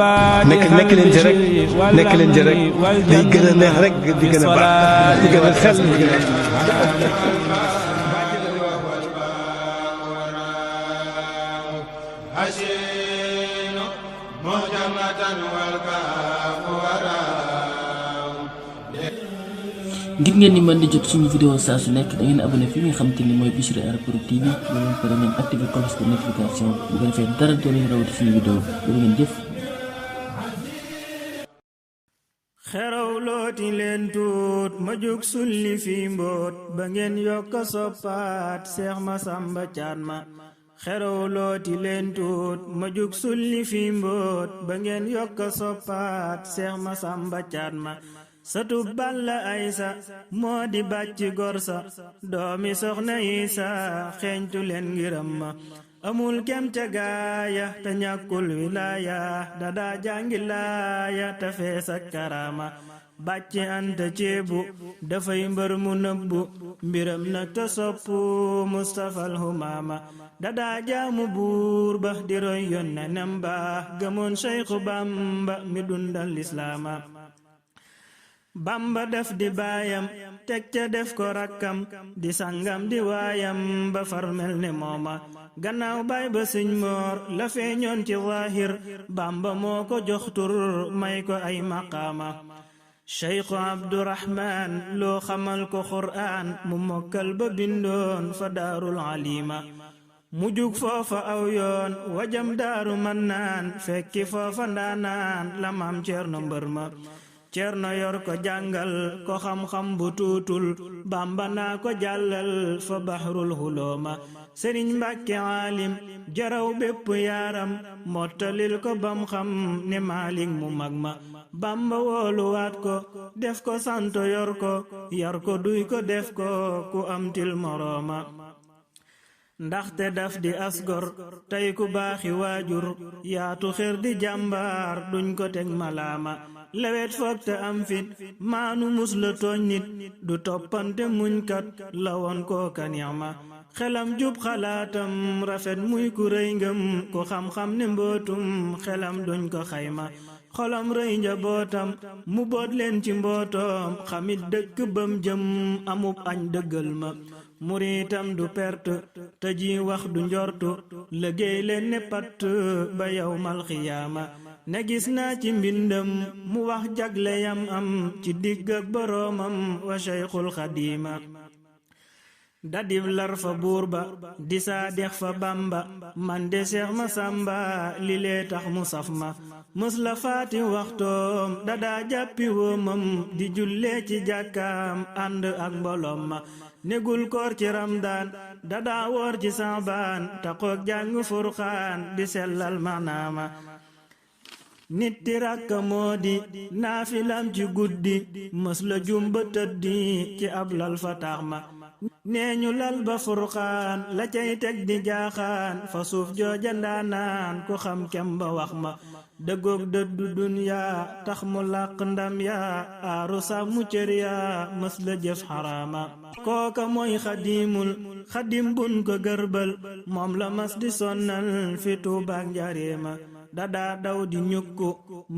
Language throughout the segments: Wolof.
nekk leen ci rek nekk leen ci rek day gën a neex rek di gën a baax di gën a xel di gën a ngir ngeen di mën di jot suñu vidéo saa su nekk da ngeen abonné fi nga xam te ni mooy Bichri Art Prod TV ba leen pare ngeen activé cloche de notification bu ko defee dara doo leen rawati suñu vidéo ba ngeen jëf. xeraw looti leen tuut ma jóg sulli fi mboot ba ngeen yokk soppaat Seex Masamba Caat ma xeraw looti leen tuut ma jóg sulli fi mboot ba ngeen yokk soppaat Seex Masamba Caat ma satu Balla Aysa moo di bàcc gorsa doomi Soxna Isa xeeñtu leen ngiram ma amul kem ca gaaya te ñàkkul wilaaya dadaa jàngi laaya te fees ak karaama bàcc anta ceebu dafay mbër mu nëbbu mbiram nag te soppu Mustafal Humaama dadaa jaamu buur ba di roy yonenam ba gëmoon Seexu Bamba mi dundal lislaama Bamba def di baayam teg ca def ko rakkam di sangam di waayam ba far mel ne mooma gannaaw baay ba Sëñ Moor la feeñoon ci zaahir Bamba moo ko jox tur may ko ay maqaama Cheikhu Abdurahmaan loo xamal ko Qur'aan mu mokkal ba bindoon fa daarul alima mu jug foofa aw yoon wajam daaru mannaan fekki foofa ndaanaan la maam Ceerno mbër ma Ceerno yor ko jàngal ko xam-xam bu tuutul Bamba naa ko jàllal fa bahrul hulooma Sëriñ Mbàkke aalim jaraw bépp yaaram mottalil ko bam xam ne Maalik mu mag ma Bamba wooluwaat ko def ko santo yor ko yar ko duy ko def ko ku am til morooma ndaxte daf di asgor tey ku baaxi waajur yaatu xër di jàmbaar duñ ko teg malaama lewet foog te am fit maanu mus la tooñ nit du toppante muñkat la woon kooka ni'ma xelam jub xalaatam rafet muy ku rëy ngëm ku xam-xam ne mbootum xelam duñ ko xayma xolam rëy njabootam mu boot leen ci mbootoom xamit dëkk bam jëm amub añ dëggal ma muritam du perte te ji wax du njortu liggéey leen ne patt ba yawmal xiyaama ne gis naa ci mbindam mu wax jagle yam am ci digg ak boroomam wa Cheikhul Xadiima dadib lar fa buur ba di saa dex fa Bamba man de Seex Masamba li lee tax mu saf ma mës la faati waxtoom dadaa jàppi woomam di jullee ci jàkkaam ànd ak mbolom ma negul koor ci Ramdaan dadaa woor ci Saabaan taxoog jàng Furqaan di sellal maanaama nit ti rakka moo di naafilam ci guddi mës la jumba tëddi ci ab lal fa taax ma nee ñu lal ba Furqaan la cay teg di jaaxaan fa suuf jooja ndaanaan ku xam kem ba wax ma dëggoog dëddu dunyaa tax mu làq ndam yaa aaru sa mu cër yaa mës la jëf xaraama kooka mooy xadim bun ko gërbal moom la mas di sonnal fi Tuubaak Njaaréema dadaa daw di ñukku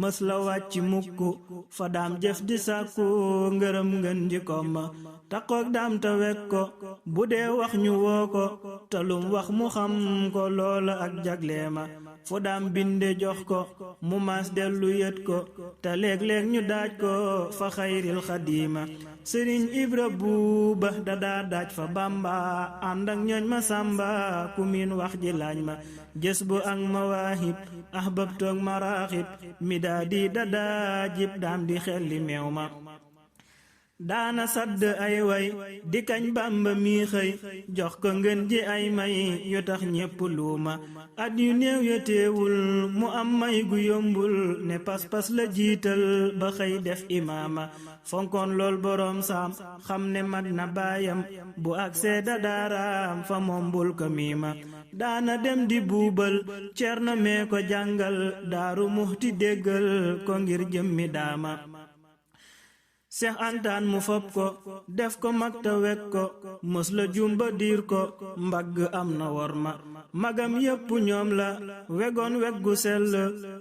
mës la wàcc mukku fa daam jëf di sàkku ngërëm ngën ji komma taxoog daam ta wek ko bu dee wax ñu woo ko talum wax mu xam ko loola ak jagleema fu daam binde jox ko mu mas dellu yët ko te léeg-léeg ñu daaj ko fa xayril xadiima Sëriñ Ibra Buuba dadaa daaj fa Bamba ànd ak ñooñ ma sàmba ku miin wax ji laaj ma jës bu ak mawaahib ahbab toog maraaxib mi daa di dadaa jib daam di xelli meew ma daana sadd ay way di kañ Bamba mi xëy jox ko ngën ji ay may yu tax ñépp luuma at yu néew ya teewul mu am may gu yombul ne pas-pas la jiital ba xëy def imaama fonkoon lool boroom saam xam ne mat na baayam bu ak seeda daaraam fa moom bul ko miima daana dem di buubal Cerno mee ko jàngal Daaru Muxti déggal ko ngir jëmmi daama Seex Antaan mu fob ko def ko mag te wek ko mës la jumba diir ko mbagg am na wor ma magam yépp ñoom la wegoon weggu sell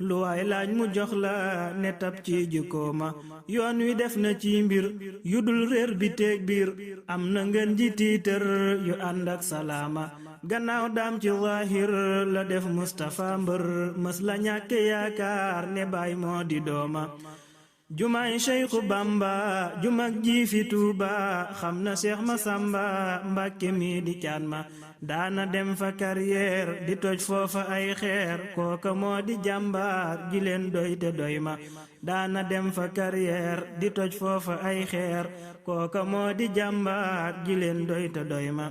lu waay laaj mu jox la ne tab ci jikkooma yoon wi def na ci mbir yu dul réer bi teeg biir am na ngeen ji tiitër yu ànd ak salaama gannaaw daam ci zaahir la def Mustafa mbër mës la ñàkke yaakaar ne baay moo di dooma jumaay Seexu Bamba jumag ji fi Tuuba xam na Seex Masamba Mbàkke mi di caan ma daana dem fa carrière di toj foofa ay xeer kooka moo di jàmbaar ji leen doy te doy ma daana dem fa carrière di toj foofa ay xeer kooka moo di jàmbaar ji leen doy te doy ma